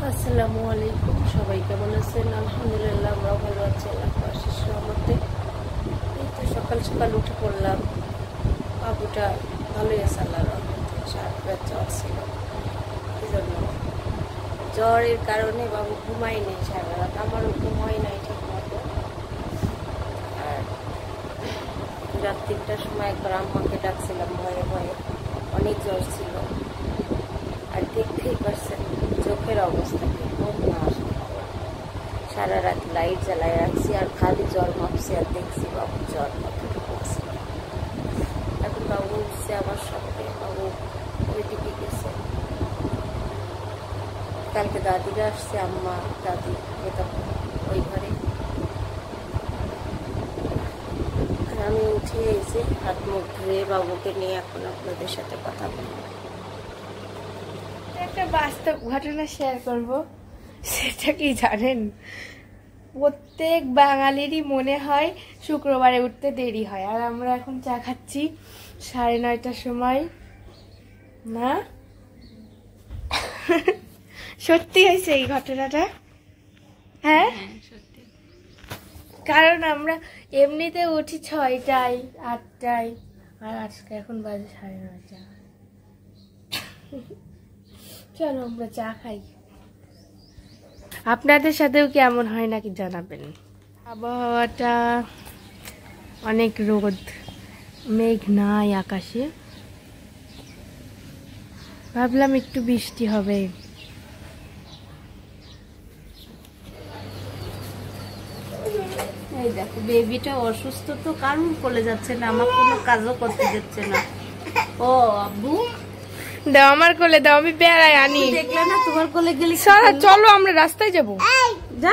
আসসালামু আলাইকুম, সবাই কেমন আছেন? আলহামদুলিল্লাহ আমরা ভালো আছি, আল্লাহর আশীষ রহমতে। এই তো সকাল সকাল উঠে পড়লাম। বাবুটা ভালোই আছে আল্লাহর রহমতে। সারাটা জ্বর ছিল, এই জন্য জ্বরের কারণে বাবু ঘুমাই নেই সারা রাত, আমারও ঘুম হয় নাই ঠিক মতো। আর রাত 3টার সময় একবার আম্মাকে ডাকছিলাম ভয়ে ভয়ে, অনেক জ্বর ছিল। আর দেখতেই পারছেন চোখের অবস্থা কি, ঘুম না আসে। সারা রাত লাইট জ্বালায় রাখছি আর খালি জ্বর মাপছি আর দেখছি বাবু জ্বর কতটুকু আছে। এখন বাবু উঠছে আমার সঙ্গে, বাবু ওইদিকে গেছে। কালকে দাদিরা আসছে, আম্মা দাদি তখন ওই ঘরে। আর আমি উঠে এসে হাত মুখ ধুয়ে বাবুকে নিয়ে এখন আপনাদের সাথে কথা বলবো। একটা বাস্তব ঘটনা শেয়ার করব। সেটা কি জানেন, প্রত্যেক বাঙালিরই মনে হয় শুক্রবারে উঠতে দেরি হয়। আর আমরা এখন চা খাচ্ছি 9:30টার সময়। না সত্যি হয়েছে এই ঘটনাটা? হ্যাঁ সত্যি। কারণ আমরা এমনিতে উঠি 6টায় 8টায়, আর আজকে এখন বাজে 9:30। চলো আমরা চা খাই। আপনাদের সাথেও কি এমন হয় নাকি জানাবেন। আবহাওয়াটা অনেক রোদ, মেঘ নাই আকাশে। ভাবলাম একটু বৃষ্টি হবে। এই দেখো বেবিটা অসুস্থ, তো কারুর কোলে যাচ্ছে না, আমার কোনো কাজও করতে দিচ্ছে না। ও আব্বু দাও আমার কোলে দাও, আমি বেড়াই আনি। দেখলে না তোমার কোলে গেলে চলো আমরা রাস্তায় যাবো। যা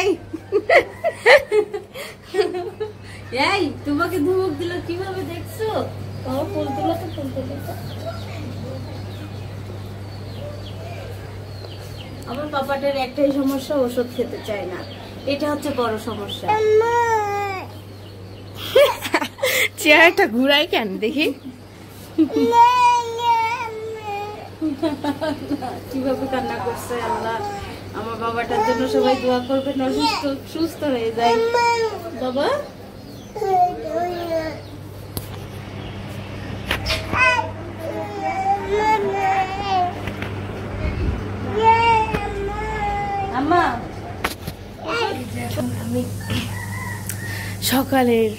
এই এই তোমাকে ধমক দিল কিভাবে দেখছো? তোমার ফুল তুলো তো, ফুল তুলো তো। আমার পাপাটার একটাই সমস্যা, ওষুধ খেতে চায় না। এটা হচ্ছে বড় সমস্যা। চেহারাটা ঘুরাই কেন দেখি। কিভাবে কান্না করছে আল্লাহ। আমার বাবাটার জন্য সবাই দোয়া করবেন, অসুস্থ সুস্থ হয়ে যায় বাবা। আম্মা আমি সকালের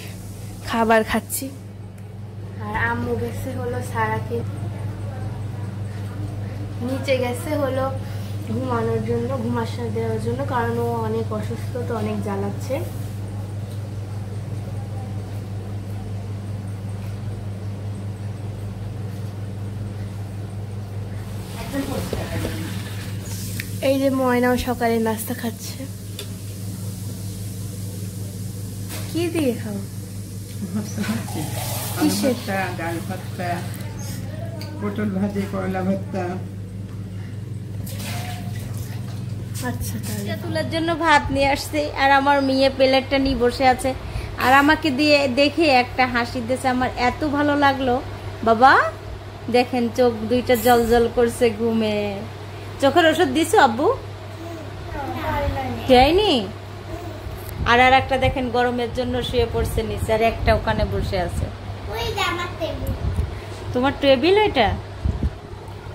খাবার খাচ্ছি, আর আম্মু গেছে হলো সারাকে নিচে গেছে হলো ঘুমানোর জন্য, ঘুমাসা দেওয়ার জন্য, কারণ ও অনেক অসুস্থ, তো অনেক জ্বালাচ্ছে। এই যে ময়নাও সকালে নাস্তা খাচ্ছে। কি দিয়ে খাও? কিসের? ডাল ভর্তা, পটল ভাজি, করলা ভর্তা। আচ্ছা তাহলে তুলার জন্য ভাত নিয়ে আসছে, আর আমার মেয়ে প্লেটটা নিয়ে বসে আছে, আর আমাকে দিয়ে দেখে একটা হাসি দিয়েছে। আমার এত ভালো লাগলো। বাবা দেখেন চোখ দুইটা জল জল করছে ঘুমে। চোখের ওষুধ দিছো আব্বু? দেয়নি। আর একটা দেখেন গরমের জন্য শুয়ে পড়ছে নিচে, আর একটা ওখানে বসে আছে। তোমার টেবিল ওইটা?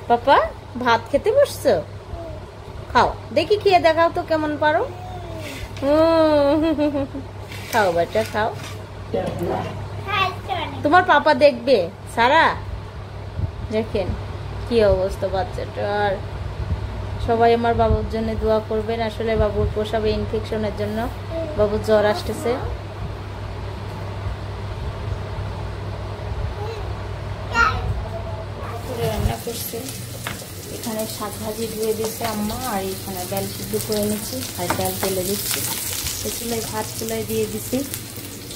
পাপা ভাত খেতে বসছো? খাও দেখি, খেয়ে দেখাও তো কেমন পারো। খাও বাচ্চা খাও। তোমার পাপা দেখবে সারা। দেখেন কি অবস্থা বাচ্চাটার। সবাই আমার বাবুর জন্য দোয়া করবেন। আসলে বাবুর প্রসাবে ইনফেকশনের জন্য বাবুর জ্বর আসতেছে। রান্না করছে, এখানে শাক ভাজি ধুয়ে দিচ্ছে আম্মা, আর এখানে ডাল সিদ্ধ করে নিচ্ছি, আর ডাল তেলে দিচ্ছি। চুলায় ভাত চুলায় দিয়ে দিচ্ছি।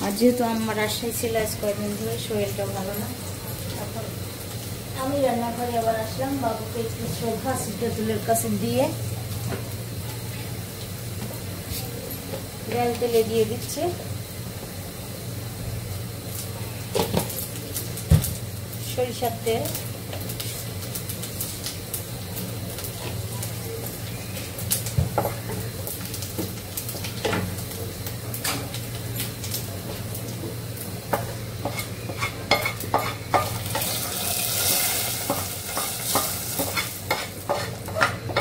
আর যেহেতু আমার রাজশাহী ছিল আজ কয়েকদিন ধরে, শরীরটা ভালো না, এখন আমি রান্নাঘরে আবার আসলাম। বাবুকে একটু শ্রদ্ধা সিদ্ধাতুলের কাছে দিয়ে ডাল তেলে দিয়ে দিচ্ছে। সরিষার তেল,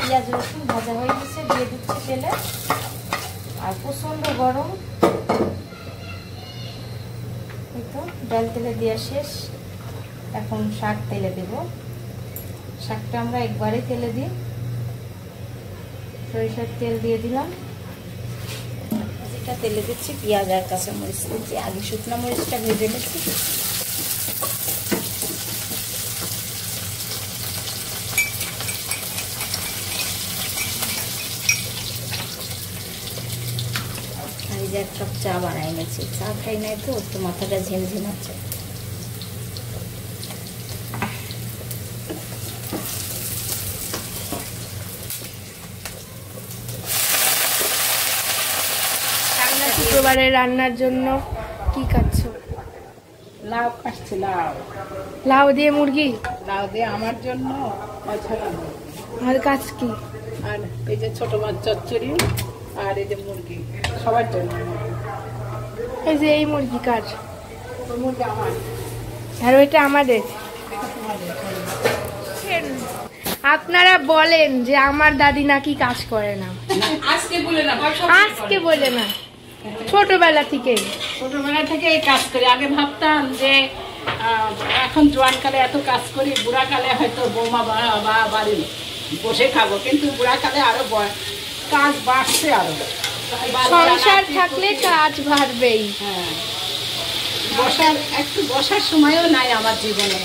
পেঁয়াজ রসুন ভাজা হয়ে গেছে, দিয়ে দিচ্ছি তেলে। আর প্রচণ্ড গরম, এই তো ডাল তেলে দেওয়া শেষ। এখন শাক তেলে দেব। শাকটা আমরা একবারে তেলে দিই। সরিষার তেল দিয়ে দিলাম। যেটা তেলে দিচ্ছি পেঁয়াজ আর কাঁচামরিচ দিচ্ছি। আগে শুকনো মরিচটা ভেজে নিচ্ছি। আর এই যে 1 কাপ চা বানাই নিয়েছি। চা খাই নাই তো, একটু মাথাটা ঝিমঝিমাচ্ছে। শুক্রবারে রান্নার জন্য কি কাটছো? লাউ কাটছে, লাউ লাউ দিয়ে মুরগি? লাউ দিয়ে আমার জন্য অছাড়া মুরগি। আর কাজ কি? আর এই যে ছোট মাছ চচ্চড়ি, আর এই যে মুরগি সবার জন্য মুরগি। এই যে এই মুরগি কার? ওই মুরগি আমার, আর ওইটা আমাদের। আপনারা বলেন যে আমার দাদি নাকি কাজ করে না। আজকে বলে না, আজকে বলে না, ছোটবেলা থেকে। ছোটবেলা থেকে এই কাজ করি। আগে ভাবতাম যে এখন জোয়ানকালে এত কাজ করি, বুড়াকালে হয়তো বৌমা বা বাড়ি বসে খাবো, কিন্তু বুড়াকালে আরো কাজ বাড়ছে। আরো সংসার থাকলে কাজ বাড়বেই। হ্যাঁ, বসার সময়ও নাই আমার জীবনে।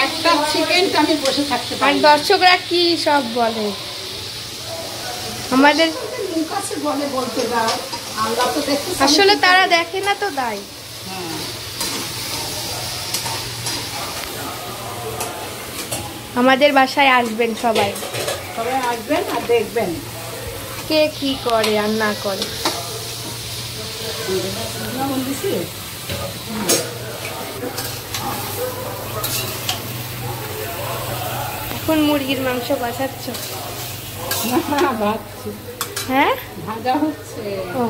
একটা সেকেন্ড আমি বসে থাকতে আর পারি। দর্শকরা কি সব বলে আমাদের, মুখ আছে বলে বলতে দাও, আল্লাহ তো দেখতে। আসলে তারা দেখে না তো তাই। আমাদের বাসায় আসবেন সবাই, সবাই আসবেন আর দেখবেন কে কি করে আর না করে। লবণ দিছি? এখন মুরগির মাংস বাসাচ্ছ? না, ভাজছি। হ্যাঁ, ভাজা হচ্ছে। ও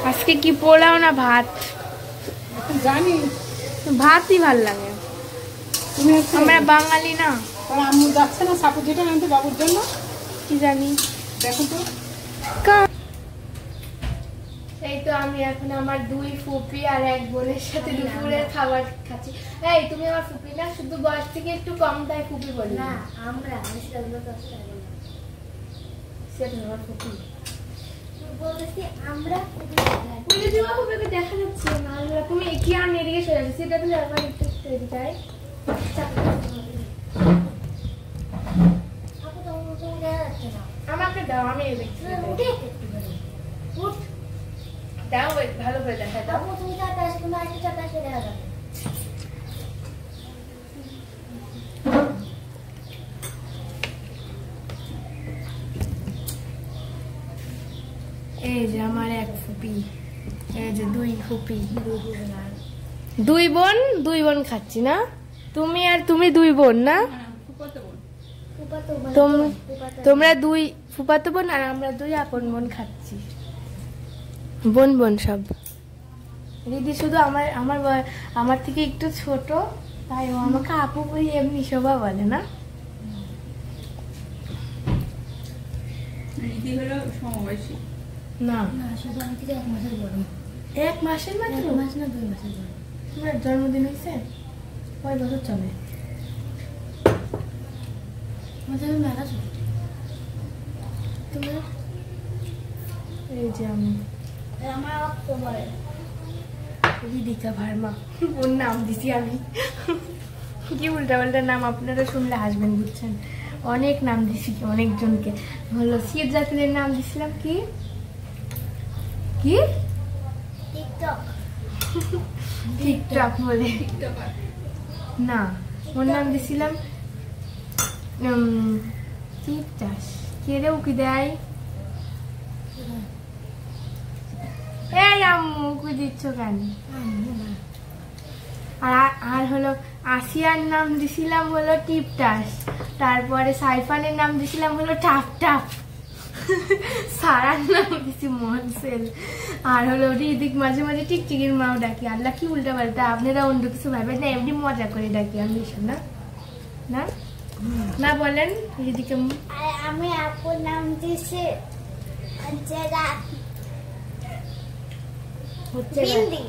আজকে কি পোলাও না ভাত? জানি ভাতই ভাল লাগে। তুমি আমরা বাঙালি না। আম্মু যাচ্ছে না সাপুজিটা আনতে বাবুর জন্য? কি জানি, দেখো তো। এই তো আমি এখন আমার 2 ফুপি আর 1 বোনের সাথে দুপুরের খাবার খাচ্ছি। এই তুমি আমার ফুপি না? শুধু বয়স থেকে একটু কম, তাই ফুপি বলি না। আমরা সেটা আমার ফুপি বলতেছি। আমরা ফুপি দিবা ফুপিকে দেখা যাচ্ছে না। তুমি কি আর এদিকে সরে যাচ্ছে, সেটা তো আমার একটু তৈরি তাই। আমাকে দাও, আমি দেখছি। দাও, ভালো করে দেখা দাও। এই যে আমার 1 ফুপি, এই যে 2 ফুপি, 2 বোন খাচ্ছি না? তুমি আর তুমি 2 বোন না? তোমরা 2 ফুপাতো বোন আর আমরা 2 আপন বোন খাচ্ছি। বোন সব। দিদি শুধু আমার থেকে একটু ছোট, তাই ও আমাকে আপু বই এমনি শোভা বলে না। দিদি হলো সমবয়সী না, শুধু আমি থেকে 1 মাসের বড়। 1 মাসের মাত্র? 1 মাস না 2 মাসের বড়। তোমার জন্মদিন হয়েছে? কয় বছর চলে? আমাদের মেলা ছোট। তোমার? এই যে আমি আমার অক্টোবরে। রিদিকা ভার্মা, ওর নাম দিছি আমি। কি উল্টা নাম, আপনারা শুনলে হাসবেন, বুঝছেন? অনেক নাম দিছি অনেকজনকে। হলো শীত জাতিদের নাম দিছিলাম কি কি টিকটক বলে না, ওর নাম দিছিলাম টিকটাস। কে রে উকি দেয়? এই আম্মু উকি দিচ্ছ কেন? আর হলো আসিয়ার নাম দিছিলাম হলো টিপটাস। তারপরে সাইফানের নাম দিছিলাম হলো টাপ। সারার নাম দিছি মনসেল। আর হলো রিদিক মাঝে মাঝে টিকটিকির মাও ডাকি। আল্লাহ কি উল্টা পাল্টা, আপনারা অন্য কিছু ভাবেন না, এমনি মজা করে ডাকি আমি। না না না বলেন দিদিকে। আমি আপুর নাম দিয়েছি বিন্দি।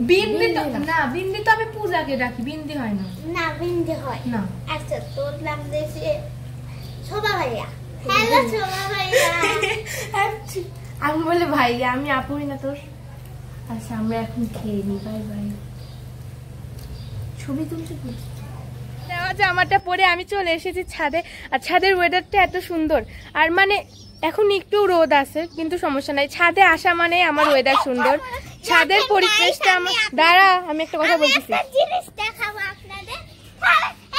বিন্দি তো না, বিন্দি তো আমি পূজাকে ডাকি, বিন্দি হয় না। না বিন্দি হয় না। আচ্ছা তোর নাম দিয়েছি শোভা ভাইয়া। হ্যালো শোভা ভাইয়া। আমি বলে ভাইয়া, আমি আপুই না তোর। আচ্ছা আমরা এখন খেয়ে নি, বাই বাই। ছবি তুলতে জামাটা পরে আমি চলে এসেছি ছাদে। আর ছাদের ওয়েদারটা এত সুন্দর, আর মানে এখন একটু রোদ আছে কিন্তু সমস্যা নাই, ছাদে আসা মানে আমার ওয়েদার সুন্দর। ছাদের পরিবেশটা আমার, দাঁড়া আমি একটা কথা বলতেছি। একটা জিনিস দেখাবো আপনাদের,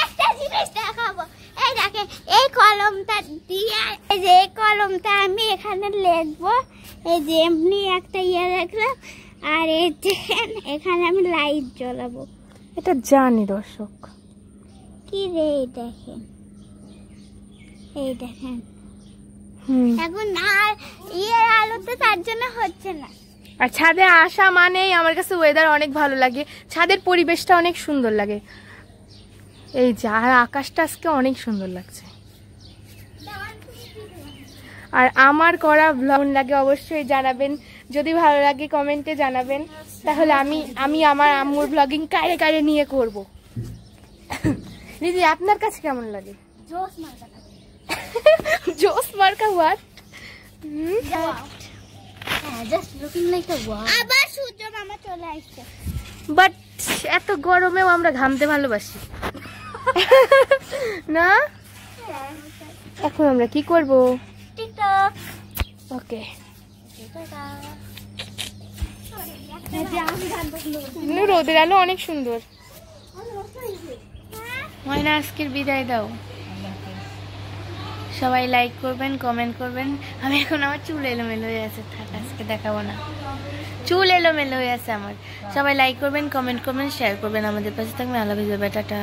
একটা জিনিস দেখাবো। এই দেখেন এই কলমটা দিয়ে, এই যে এই কলমটা আমি এখানে লিখবো। এই যে এমনি একটা ইয়ে রাখলাম, আর এই দেখেন এখানে আমি লাইট জ্বালাবো। এটা জানি দর্শক। কি রে এই দেখেন, এই দেখেন এখন আর ইয়ের আলোতে তার জন্য হচ্ছে না। আর ছাদে আসা মানেই আমার কাছে ওয়েদার অনেক ভালো লাগে, ছাদের পরিবেশটা অনেক সুন্দর লাগে। এই যে আর আকাশটা আজকে অনেক সুন্দর লাগছে। আর আমার করা ব্লগ লাগে অবশ্যই জানাবেন, যদি ভালো লাগে কমেন্টে জানাবেন, তাহলে আমি আমার আম্মুর ব্লগিং কারে কারে নিয়ে করব। দিদি আপনার কাছে কেমন লাগে? জোস মার্কা, জোস মার্কা what? Just looking like a wow. আবার সূর্য মামা চলে আসছে। বাট এত গরমেও আমরা ঘামতে ভালোবাসি না? এখন আমরা কি করব? টিকটক। ওকে। রোদের আলো অনেক সুন্দর। ময়না আজকের বিদায় দাও। সবাই লাইক করবেন, কমেন্ট করবেন। আমি এখন আমার চুল এলোমেলো হয়ে আছে, থাক আজকে দেখাবো না, চুল এলোমেলো হয়ে আছে আমার। সবাই লাইক করবেন, কমেন্ট করবেন, শেয়ার করবেন, আমাদের পাশে থাকবেন। আল্লাহ হাফেজ, টাটা।